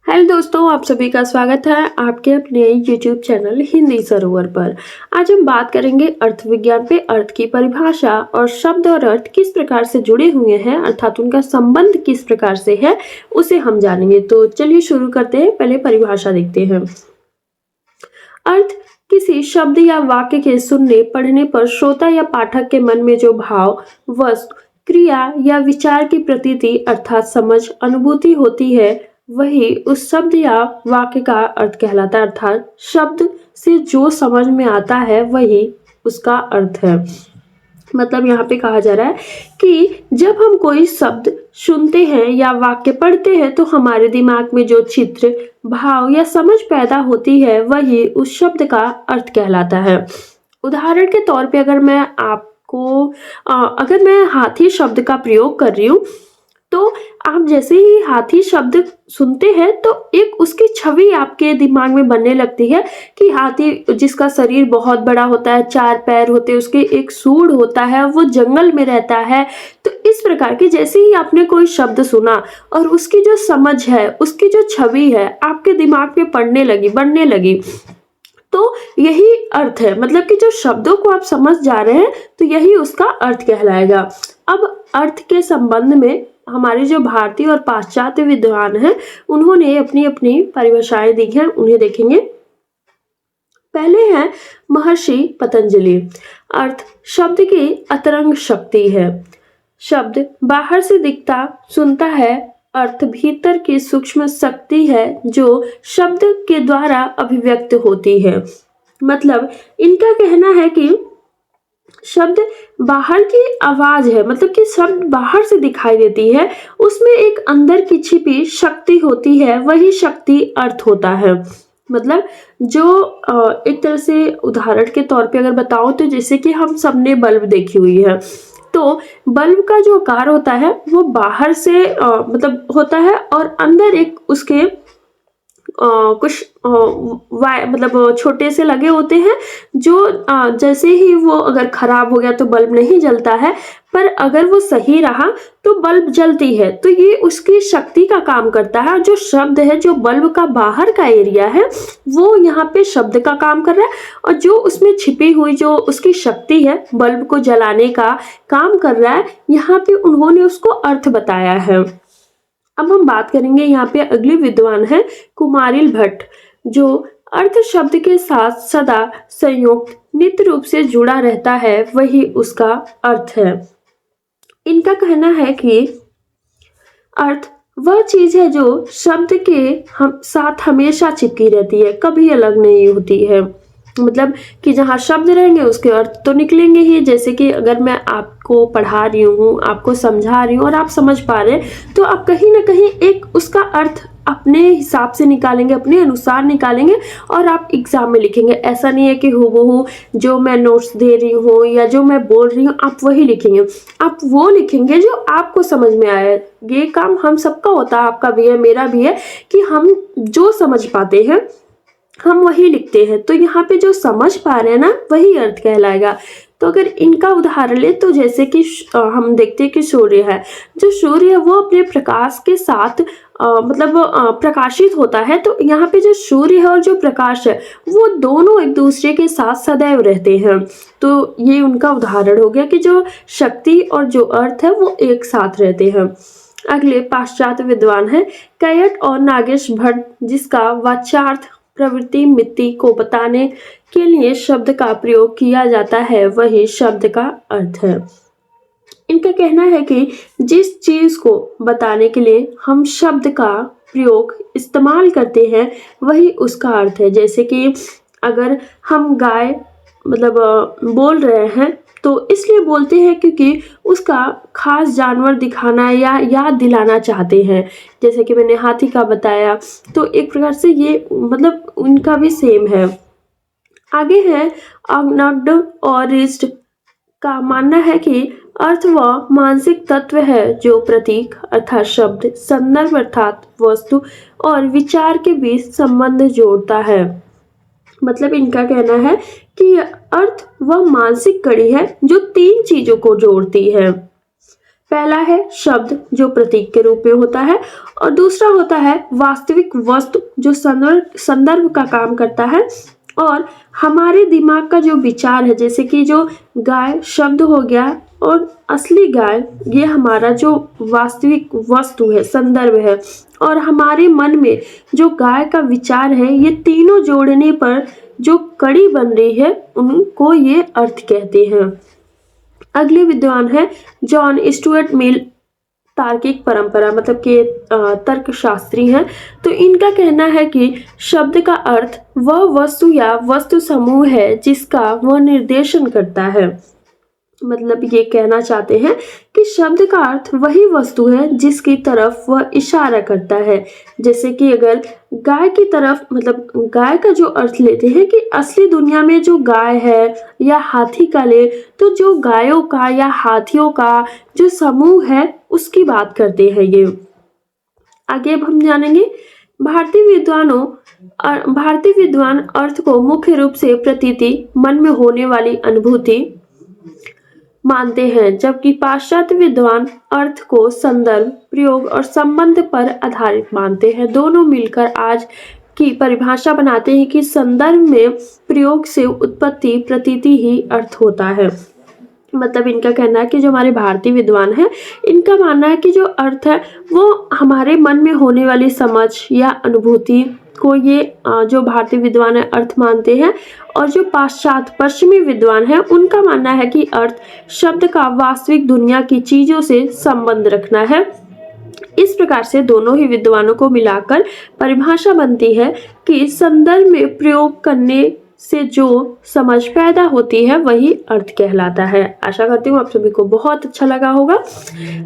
Hello दोस्तों, आप सभी का स्वागत है आपके अपने YouTube चैनल हिंदी सरोवर पर। आज हम बात करेंगे अर्थ विज्ञान पे अर्थ की परिभाषा और शब्द और अर्थ किस प्रकार से जुड़े हुए हैं, अर्थात उनका संबंध किस प्रकार से है, उसे हम जानेंगे। तो चलिए शुरू करते हैं। पहले परिभाषा देखते हैं। अर्थ किसी शब्द या वाक्य के सुनने पढ़ने पर श्रोता या पाठक के मन में जो भाव, वस्तु, क्रिया या विचार की प्रतीति अर्थात समझ, अनुभूति होती है, वही उस शब्द या वाक्य का अर्थ कहलाता है। अर्थात शब्द से जो समझ में आता है वही उसका अर्थ है। मतलब यहाँ पे कहा जा रहा है कि जब हम कोई शब्द सुनते हैं या वाक्य पढ़ते हैं तो हमारे दिमाग में जो चित्र, भाव या समझ पैदा होती है वही उस शब्द का अर्थ कहलाता है। उदाहरण के तौर पे अगर मैं हाथी शब्द का प्रयोग कर रही हूँ, तो आप जैसे ही हाथी शब्द सुनते हैं तो एक उसकी छवि आपके दिमाग में बनने लगती है कि हाथी जिसका शरीर बहुत बड़ा होता है, 4 पैर होते हैं, उसके एक सूंड होता है, वो जंगल में रहता है। तो इस प्रकार की जैसे ही आपने कोई शब्द सुना और उसकी जो समझ है, उसकी जो छवि है आपके दिमाग में बनने लगी, तो यही अर्थ है। मतलब कि जो शब्दों को आप समझ जा रहे हैं तो यही उसका अर्थ कहलाएगा। अब अर्थ के संबंध में हमारे जो भारतीय और पाश्चात्य विद्वान हैं, उन्होंने अपनी अपनी परिभाषाएं दी हैं, उन्हें देखेंगे। पहले है महर्षि पतंजलि। अर्थ शब्द की अतरंग शक्ति है। शब्द बाहर से दिखता सुनता है, अर्थ भीतर की सूक्ष्म शक्ति है जो शब्द के द्वारा अभिव्यक्त होती है। मतलब इनका कहना है कि शब्द बाहर की आवाज है, मतलब कि शब्द बाहर से दिखाई देती है, उसमें एक अंदर की छिपी शक्ति होती है, वही शक्ति अर्थ होता है। मतलब जो एक तरह से उदाहरण के तौर पे अगर बताऊं तो जैसे कि हम सबने बल्ब देखी हुई है, तो बल्ब का जो आकार होता है वो बाहर से मतलब होता है और अंदर एक उसके कुछ मतलब छोटे से लगे होते हैं जो जैसे ही वो अगर खराब हो गया तो बल्ब नहीं जलता है, पर अगर वो सही रहा तो बल्ब जलती है। तो ये उसकी शक्ति का काम करता है। जो शब्द है, जो बल्ब का बाहर का एरिया है, वो यहाँ पे शब्द का काम कर रहा है, और जो उसमें छिपी हुई जो उसकी शक्ति है, बल्ब को जलाने का काम कर रहा है, यहाँ पे उन्होंने उसको अर्थ बताया है। अब हम बात करेंगे यहाँ पे अगले विद्वान है कुमारिल भट्ट, जो अर्थ शब्द के साथ सदा संयुक्त नित्य रूप से जुड़ा रहता है, वही उसका अर्थ है। इनका कहना है कि अर्थ वह चीज है जो शब्द के साथ हमेशा चिपकी रहती है, कभी अलग नहीं होती है। मतलब कि जहाँ शब्द रहेंगे उसके अर्थ तो निकलेंगे ही। जैसे कि अगर मैं आपको पढ़ा रही हूँ, आपको समझा रही हूँ और आप समझ पा रहे हैं, तो आप कहीं ना कहीं एक उसका अर्थ अपने हिसाब से निकालेंगे, अपने अनुसार निकालेंगे और आप एग्जाम में लिखेंगे। ऐसा नहीं है कि हूबहू जो मैं नोट्स दे रही हूँ या जो मैं बोल रही हूँ आप वही लिखेंगे। आप वो लिखेंगे जो आपको समझ में आए। ये काम हम सबका होता है, आपका भी है, मेरा भी है, कि हम जो समझ पाते हैं हम वही लिखते हैं। तो यहाँ पे जो समझ पा रहे हैं ना, वही अर्थ कहलाएगा। तो अगर इनका उदाहरण ले तो जैसे कि हम देखते हैं कि सूर्य है, जो सूर्य है वो अपने प्रकाश के साथ प्रकाशित होता है। तो यहाँ पे जो सूर्य है और जो प्रकाश है वो दोनों एक दूसरे के साथ सदैव रहते हैं। तो ये उनका उदाहरण हो गया कि जो शक्ति और जो अर्थ है वो एक साथ रहते हैं। अगले पाश्चात्य विद्वान है कैयट और नागेश भट्ट, जिसका वाच्यार्थ प्रवृत्ति मिति को बताने के लिए शब्द का प्रयोग किया जाता है, वही शब्द का अर्थ है। इनका कहना है कि जिस चीज को बताने के लिए हम शब्द का प्रयोग इस्तेमाल करते हैं वही उसका अर्थ है। जैसे कि अगर हम गाय बोल रहे हैं तो इसलिए बोलते हैं क्योंकि उसका खास जानवर दिखाना या याद दिलाना चाहते हैं। जैसे कि मैंने हाथी का बताया, तो एक प्रकार से ये मतलब उनका भी सेम है। आगे है अग्नग्ड और रिस्ट का मानना है कि अर्थ वह मानसिक तत्व है जो प्रतीक अर्थात शब्द, संदर्भ अर्थात वस्तु और विचार के बीच संबंध जोड़ता है। मतलब इनका कहना है कि अर्थ वह मानसिक कड़ी है जो 3 चीजों को जोड़ती है। पहला है शब्द जो प्रतीक के रूप में होता है और दूसरा होता है वास्तविक वस्तु जो संदर्भ का काम करता है और हमारे दिमाग का जो विचार है, जैसे कि जो गाय शब्द हो गया और असली गाय ये हमारा जो वास्तविक वस्तु है, संदर्भ है, और हमारे मन में जो गाय का विचार है, ये तीनों जोड़ने पर जो कड़ी बन रही है उनको ये अर्थ कहते हैं। अगले विद्वान है जॉन स्टुअर्ट मिल, तार्किक परंपरा मतलब के तर्कशास्त्री हैं। तो इनका कहना है कि शब्द का अर्थ वह वस्तु या वस्तु समूह है जिसका वह निर्देशन करता है। मतलब ये कहना चाहते हैं कि शब्द का अर्थ वही वस्तु है जिसकी तरफ वह इशारा करता है। जैसे कि अगर गाय की तरफ मतलब गाय का जो अर्थ लेते हैं कि असली दुनिया में जो गाय है या हाथी का ले, तो जो गायों का या हाथियों का जो समूह है उसकी बात करते हैं ये। आगे अब हम जानेंगे भारतीय विद्वान अर्थ को मुख्य रूप से प्रतीति, मन में होने वाली अनुभूति मानते हैं, जबकि पाश्चात्य विद्वान अर्थ को संदर्भ, प्रयोग और संबंध पर आधारित मानते हैं। दोनों मिलकर आज की परिभाषा बनाते हैं कि संदर्भ में प्रयोग से उत्पत्ति प्रतीति ही अर्थ होता है। मतलब इनका कहना है कि जो हमारे भारतीय विद्वान हैं, इनका मानना है कि जो अर्थ है वो हमारे मन में होने वाली समझ या अनुभूति को ये जो भारतीय विद्वान है अर्थ मानते हैं, और जो पश्चिमी विद्वान है उनका मानना है कि अर्थ शब्द का वास्तविक दुनिया की चीजों से संबंध रखना है। इस प्रकार से दोनों ही विद्वानों को मिलाकर परिभाषा बनती है कि संदर्भ में प्रयोग करने से जो समझ पैदा होती है वही अर्थ कहलाता है। आशा करती हूँ आप सभी को बहुत अच्छा लगा होगा।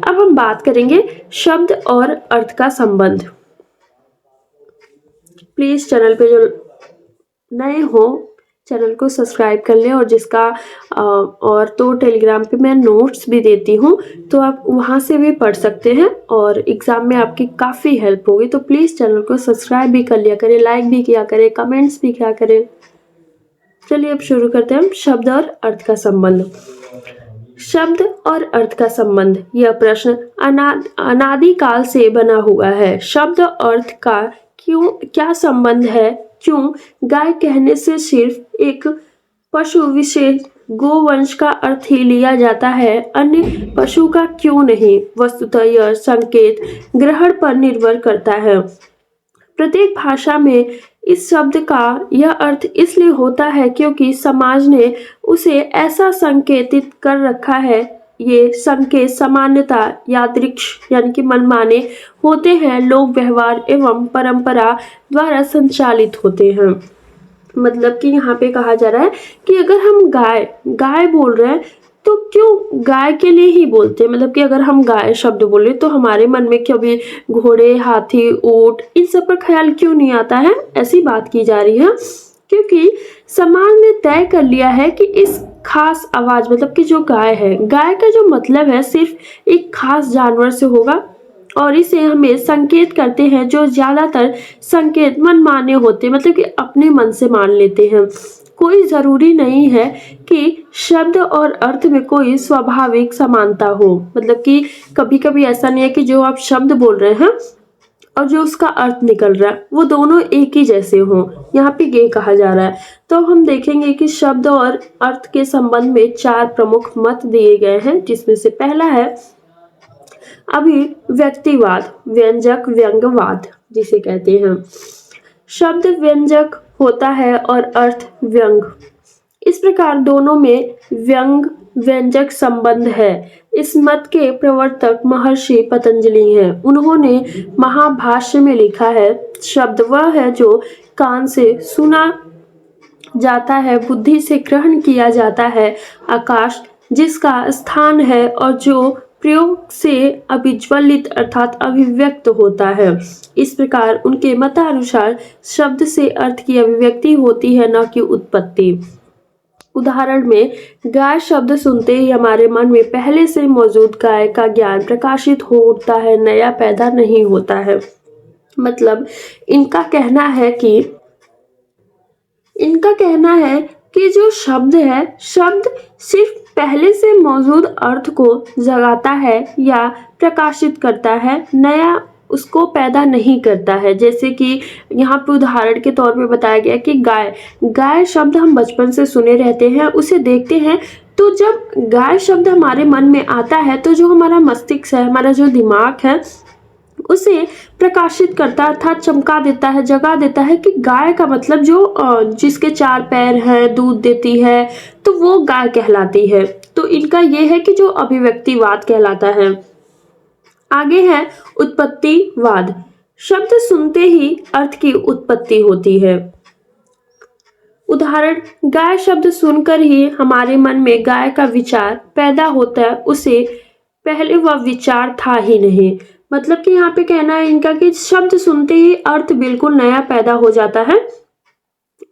अब हम बात करेंगे शब्द और अर्थ का संबंध। प्लीज चैनल पे जो नए हो चैनल को सब्सक्राइब कर लें, और जिसका और तो टेलीग्राम पे मैं नोट्स भी देती हूँ, तो आप वहाँ से भी पढ़ सकते हैं और एग्जाम में आपकी काफ़ी हेल्प होगी। तो प्लीज़ चैनल को सब्सक्राइब भी कर लिया करें, लाइक भी किया करें, कमेंट्स भी किया करें। चलिए अब शुरू करते हैं हम शब्द और अर्थ का संबंध। शब्द और अर्थ का संबंध, यह प्रश्न अनादिकाल से बना हुआ है। शब्द और अर्थ का क्या संबंध है? क्यों गाय कहने से सिर्फ एक पशु विशेष गोवंश का अर्थ ही लिया जाता है, अन्य पशु का क्यों नहीं? वस्तुतः यह संकेत ग्रहण पर निर्भर करता है। प्रत्येक भाषा में इस शब्द का यह अर्थ इसलिए होता है क्योंकि समाज ने उसे ऐसा संकेतित कर रखा है। ये संकेत सामान्यता यादृक्ष यानी कि मनमाने होते हैं, लोक व्यवहार एवं परंपरा द्वारा संचालित होते हैं। मतलब कि यहाँ पे कहा जा रहा है कि अगर हम गाय बोल रहे हैं तो क्यों गाय के लिए ही बोलते हैं। मतलब कि अगर हम गाय शब्द बोले तो हमारे मन में कभी घोड़े, हाथी, ऊंट इन सब पर ख्याल क्यों नहीं आता है? ऐसी बात की जा रही है क्योंकि समाज ने तय कर लिया है कि इस खास आवाज मतलब कि जो गाय है, गाय का जो मतलब है सिर्फ एक खास जानवर से होगा, और इसे हमें संकेत करते हैं। जो ज्यादातर संकेत मनमाने होते हैं, मतलब कि अपने मन से मान लेते हैं। कोई जरूरी नहीं है कि शब्द और अर्थ में कोई स्वाभाविक समानता हो। मतलब कि कभी कभी ऐसा नहीं है कि जो आप शब्द बोल रहे हैं और जो उसका अर्थ निकल रहा है वो दोनों एक ही जैसे हों। यहाँ पे ये कहा जा रहा है। तो हम देखेंगे कि शब्द और अर्थ के संबंध में 4 प्रमुख मत दिए गए हैं, जिसमें से पहला है अभिव्यक्तिवाद, व्यंजक व्यंग्यवाद जिसे कहते हैं। शब्द व्यंजक होता है और अर्थ व्यंग। इस प्रकार दोनों में व्यंग व्यंजक संबंध है। इस मत के प्रवर्तक महर्षि पतंजलि हैं। उन्होंने महाभाष्य में लिखा है, शब्द वह है जो कान से सुना जाता है, बुद्धि से ग्रहण किया जाता है, आकाश जिसका स्थान है और जो प्रयोग से अभिज्वलित अर्थात अभिव्यक्त होता है। इस प्रकार उनके मतानुसार शब्द से अर्थ की अभिव्यक्ति होती है, न कि उत्पत्ति। उदाहरण में गाय शब्द सुनते ही हमारे मन में पहले से मौजूद गाय का ज्ञान प्रकाशित हो उठता है, नया पैदा नहीं होता है। मतलब इनका कहना है कि जो शब्द है, शब्द सिर्फ पहले से मौजूद अर्थ को जगाता है या प्रकाशित करता है, नया उसको पैदा नहीं करता है। जैसे कि यहाँ पे उदाहरण के तौर पे बताया गया कि गाय, गाय शब्द हम बचपन से सुने रहते हैं, उसे देखते हैं, तो जब गाय शब्द हमारे मन में आता है तो जो हमारा मस्तिष्क है, हमारा जो दिमाग है, उसे प्रकाशित करता है अर्थात चमका देता है, जगा देता है कि गाय का मतलब जो जिसके 4 पैर हैं, दूध देती है, तो वो गाय कहलाती है। तो इनका ये है कि जो अभिव्यक्तिवाद कहलाता है। आगे है उत्पत्तिवाद। शब्द सुनते ही अर्थ की उत्पत्ति होती है। उदाहरण, गाय शब्द सुनकर ही हमारे मन में गाय का विचार पैदा होता है, उसे पहले वह विचार था ही नहीं। मतलब कि यहाँ पे कहना है इनका कि शब्द सुनते ही अर्थ बिल्कुल नया पैदा हो जाता है।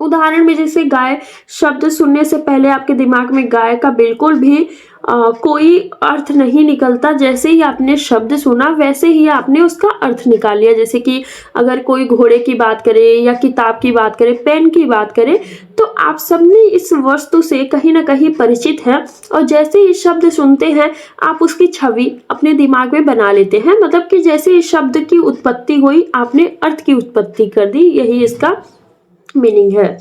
उदाहरण में जैसे गाय शब्द सुनने से पहले आपके दिमाग में गाय का बिल्कुल भी कोई अर्थ नहीं निकलता। जैसे ही आपने शब्द सुना वैसे ही आपने उसका अर्थ निकाल लिया। जैसे कि अगर कोई घोड़े की बात करे या किताब की बात करे, पेन की बात करे, तो आप सबने इस वस्तु से कहीं ना कहीं परिचित हैं और जैसे ही शब्द सुनते हैं आप उसकी छवि अपने दिमाग में बना लेते हैं। मतलब कि जैसे इस शब्द की उत्पत्ति हुई, आपने अर्थ की उत्पत्ति कर दी, यही इसका मीनिंग है।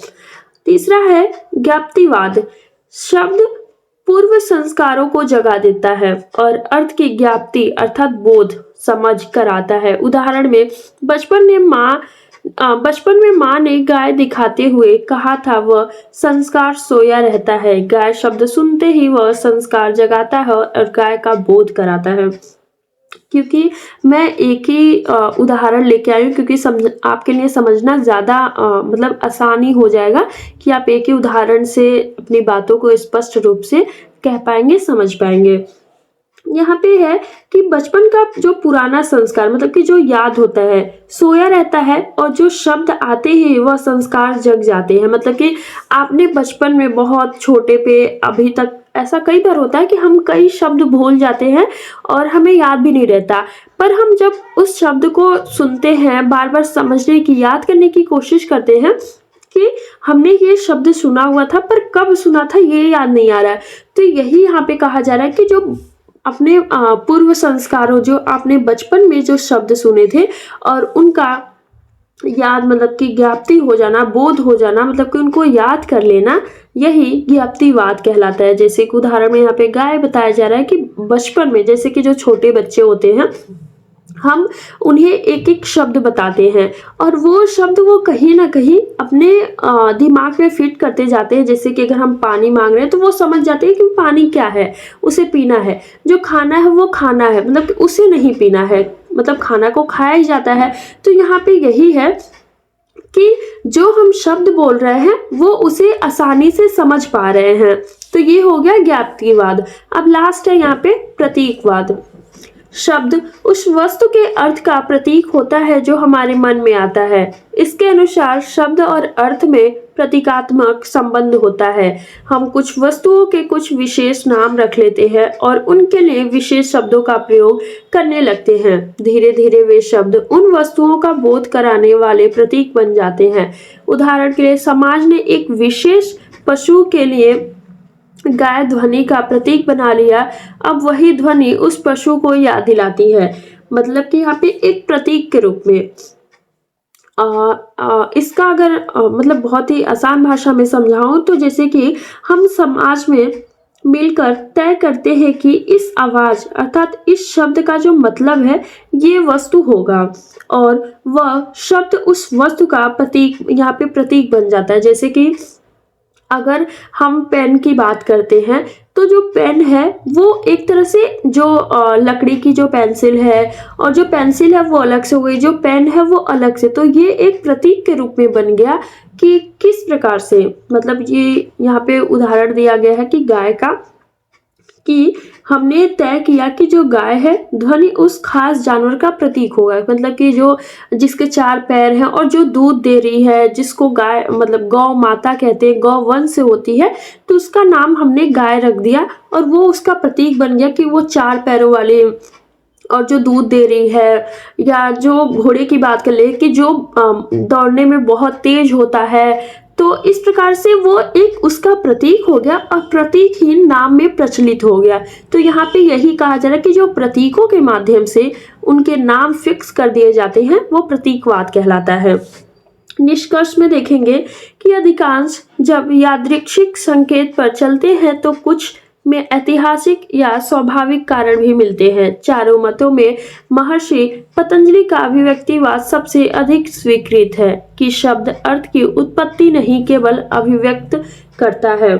तीसरा है ज्ञाप्तिवाद। शब्द पूर्व संस्कारों को जगा देता है और अर्थ की ज्ञाप्ति अर्थात बोध समझ कराता है। उदाहरण में बचपन में माँ ने गाय दिखाते हुए कहा था, वह संस्कार सोया रहता है। गाय शब्द सुनते ही वह संस्कार जगाता है और गाय का बोध कराता है। क्योंकि मैं एक ही उदाहरण लेके आई हूँ, क्योंकि आपके लिए समझना ज़्यादा मतलब आसानी हो जाएगा कि आप एक ही उदाहरण से अपनी बातों को स्पष्ट रूप से कह पाएंगे, समझ पाएंगे। यहाँ पे है कि बचपन का जो पुराना संस्कार, मतलब कि जो याद होता है, सोया रहता है और जो शब्द आते ही वह संस्कार जग जाते हैं। मतलब कि आपने बचपन में बहुत छोटे पे, अभी तक ऐसा कई बार होता है कि हम कई शब्द भूल जाते हैं और हमें याद भी नहीं रहता, पर हम जब उस शब्द को सुनते हैं, बार बार समझने की, याद करने की कोशिश करते हैं कि हमने ये शब्द सुना हुआ था पर कब सुना था ये याद नहीं आ रहा है। तो यही यहाँ पे कहा जा रहा है कि जो अपने पूर्व संस्कारों, जो आपने बचपन में जो शब्द सुने थे और उनका याद, मतलब कि ज्ञाप्ति हो जाना, बोध हो जाना, मतलब कि उनको याद कर लेना, यही ज्ञाप्तिवाद कहलाता है। जैसे कि उदाहरण में यहाँ पे गाय बताया जा रहा है कि बचपन में जैसे कि जो छोटे बच्चे होते हैं, हम उन्हें एक एक शब्द बताते हैं और वो शब्द वो कहीं ना कहीं अपने दिमाग में फिट करते जाते हैं। जैसे कि अगर हम पानी मांग रहे हैं तो वो समझ जाते हैं कि पानी क्या है, उसे पीना है। जो खाना है वो खाना है, मतलब कि उसे नहीं पीना है, मतलब खाना को खाया ही जाता है। तो यहाँ पे यही है कि जो हम शब्द बोल रहे हैं वो उसे आसानी से समझ पा रहे हैं। तो ये हो गया ज्ञाप्तिवाद। अब लास्ट है यहाँ पे प्रतीकवाद। शब्द उस वस्तु के अर्थ का प्रतीक होता है जो हमारे मन में आता है। इसके अनुसार शब्द और अर्थ में प्रतीकात्मक संबंध होता है। हम कुछ वस्तुओं के कुछ विशेष नाम रख लेते हैं और उनके लिए विशेष शब्दों का प्रयोग करने लगते हैं। धीरे धीरे वे शब्द उन वस्तुओं का बोध कराने वाले प्रतीक बन जाते हैं। उदाहरण के लिए समाज ने एक विशेष पशु के लिए गाय ध्वनि का प्रतीक बना लिया। अब वही ध्वनि उस पशु को याद दिलाती है। मतलब कि यहाँ पे एक प्रतीक के रूप में इसका अगर मतलब बहुत ही आसान भाषा में समझाऊं तो जैसे कि हम समाज में मिलकर तय करते हैं कि इस आवाज अर्थात इस शब्द का जो मतलब है ये वस्तु होगा और वह शब्द उस वस्तु का प्रतीक, यहाँ पे प्रतीक बन जाता है। जैसे कि अगर हम पेन की बात करते हैं तो जो पेन है वो एक तरह से जो लकड़ी की जो पेंसिल है और जो पेंसिल है वो अलग से हो गई, जो पेन है वो अलग से। तो ये एक प्रतीक के रूप में बन गया कि किस प्रकार से, मतलब ये यहाँ पे उदाहरण दिया गया है कि गाय का, कि हमने तय किया कि जो गाय है ध्वनि उस खास जानवर का प्रतीक होगा। मतलब कि जो जिसके 4 पैर हैं और जो दूध दे रही है, जिसको गाय मतलब गौ माता कहते हैं, गौ वंश से होती है, तो उसका नाम हमने गाय रख दिया और वो उसका प्रतीक बन गया कि वो 4 पैरों वाली और जो दूध दे रही है। या जो घोड़े की बात कर ले कि जो दौड़ने में बहुत तेज होता है, तो इस प्रकार से वो एक उसका प्रतीक हो गया और प्रतीक ही नाम में प्रचलित हो गया। तो यहाँ पे यही कहा जा रहा है कि जो प्रतीकों के माध्यम से उनके नाम फिक्स कर दिए जाते हैं वो प्रतीकवाद कहलाता है। निष्कर्ष में देखेंगे कि अधिकांश जब यादृच्छिक संकेत पर चलते हैं तो कुछ में ऐतिहासिक या स्वाभाविक कारण भी मिलते हैं। चारों मतों में महर्षि पतंजलि का अभिव्यक्तिवाद सबसे अधिक स्वीकृत है कि शब्द अर्थ की उत्पत्ति नहीं केवल अभिव्यक्त करता है।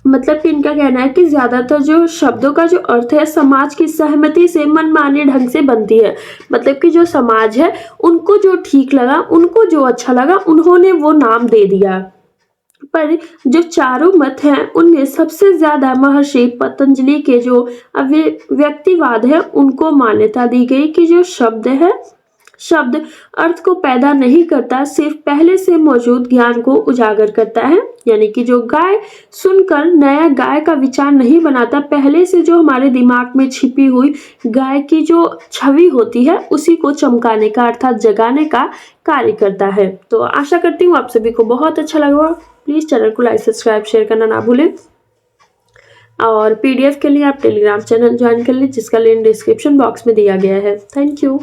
मतलब कि इनका कहना है कि ज्यादातर जो शब्दों का जो अर्थ है समाज की सहमति से मनमाने ढंग से बनती है। मतलब कि जो समाज है उनको जो ठीक लगा, उनको जो अच्छा लगा, उन्होंने वो नाम दे दिया। पर जो चारों मत हैं उनमें सबसे ज्यादा महर्षि पतंजलि के जो अभिव्यक्तिवाद है उनको मान्यता दी गई कि जो शब्द अर्थ को पैदा नहीं करता, सिर्फ पहले से मौजूद ज्ञान को उजागर करता है। यानी कि जो गाय सुनकर नया गाय का विचार नहीं बनाता, पहले से जो हमारे दिमाग में छिपी हुई गाय की जो छवि होती है उसी को चमकाने का अर्थात जगाने का कार्य करता है। तो आशा करती हूँ आप सभी को बहुत अच्छा लगा। प्लीज चैनल को लाइक सब्सक्राइब शेयर करना ना भूलें और PDF के लिए आप टेलीग्राम चैनल ज्वाइन कर लें जिसका लिंक डिस्क्रिप्शन बॉक्स में दिया गया है। Thank you.